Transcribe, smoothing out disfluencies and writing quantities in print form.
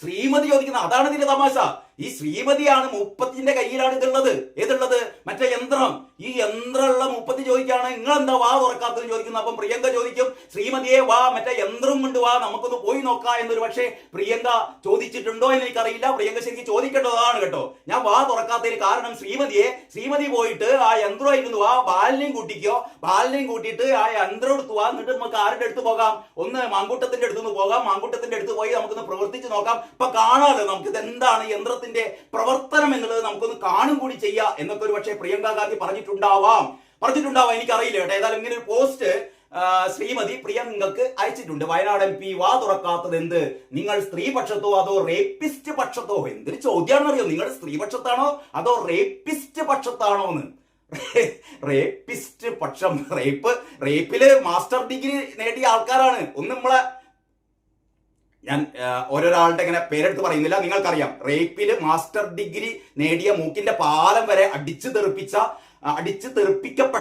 ശ്രീമതി ചോദിക്കുന്നത്. അതാണ് ഇതിന്റെ തമാശ. ഈ ശ്രീമതിയാണ് മുപ്പത്തിന്റെ കയ്യിലാണ് ഏതുള്ളത് മറ്റേ യന്ത്രം. ഈ യന്ത്രമുള്ള മുപ്പത്തി ചോദിക്കാണ് നിങ്ങളെന്താ വാ തുറക്കാത്തത് ചോദിക്കുന്നത്. അപ്പം പ്രിയങ്ക ചോദിക്കും ശ്രീമതിയെ വാ മറ്റേ യന്ത്രം കൊണ്ട് വാ നമുക്കൊന്ന് പോയി നോക്കാം എന്നൊരു പക്ഷേ പ്രിയങ്ക ചോദിച്ചിട്ടുണ്ടോ എന്ന് എനിക്കറിയില്ല. പ്രിയങ്ക ശരിക്കും ചോദിക്കേണ്ടതാണ് കേട്ടോ. ഞാൻ വാ തുറക്കാത്തതിന് കാരണം ശ്രീമതി പോയിട്ട് ആ യന്ത്രം ഇരുന്നു വാ ബാലിനെയും കൂട്ടിയിട്ട് ആ യന്ത്രം എടുത്തു വാ, എന്നിട്ട് നമുക്ക് ആരുടെ അടുത്ത് പോകാം, ഒന്ന് മാങ്കൂട്ടത്തിന്റെ അടുത്തുനിന്ന് പോകാം. മാങ്കൂട്ടത്തിന്റെ അടുത്ത് പോയി നമുക്കൊന്ന് പ്രവർത്തിച്ച് നോക്കാം. ഇപ്പൊ കാണാമല്ലോ നമുക്ക് ഇത് എന്താണ് യന്ത്രത്തിന്റെ പ്രവർത്തനം എന്നുള്ളത് നമുക്കൊന്ന് കാണും കൂടി ചെയ്യാം എന്നൊക്കെ ഒരു പക്ഷേ പ്രിയങ്ക ഗാന്ധി പറഞ്ഞിട്ടുണ്ടാവാം, എനിക്കറിയില്ല കേട്ടോ. ഏതായാലും ഇങ്ങനെ ഒരു പോസ്റ്റ് ശ്രീമതി പ്രിയങ്കക്ക് അയച്ചിട്ടുണ്ട്. വയനാട് MP വാ തുറക്കാത്തത് എന്ത്, നിങ്ങൾ സ്ത്രീപക്ഷത്തോ അതോ റേപ്പിസ്റ്റ് പക്ഷത്തോ? എന്തൊരു ചോദ്യമാണെന്നറിയോ, നിങ്ങൾ സ്ത്രീപക്ഷത്താണോ അതോ റേപ്പിസ്റ്റ് പക്ഷത്താണോ എന്ന്. റേപ്പിസ്റ്റ് പക്ഷം, റേപ്പില് മാസ്റ്റർ ഡിഗ്രി നേടിയ ആൾക്കാരാണ്. ഞാൻ ഓരോരാളുടെ ഇങ്ങനെ പേരെടുത്ത് പറയുന്നില്ല, നിങ്ങൾക്കറിയാം. റേപ്പില് മാസ്റ്റർ ഡിഗ്രി നേടിയ മൂക്കിന്റെ പാലം വരെ അടിച്ചു തെറിപ്പിക്കപ്പെട്ട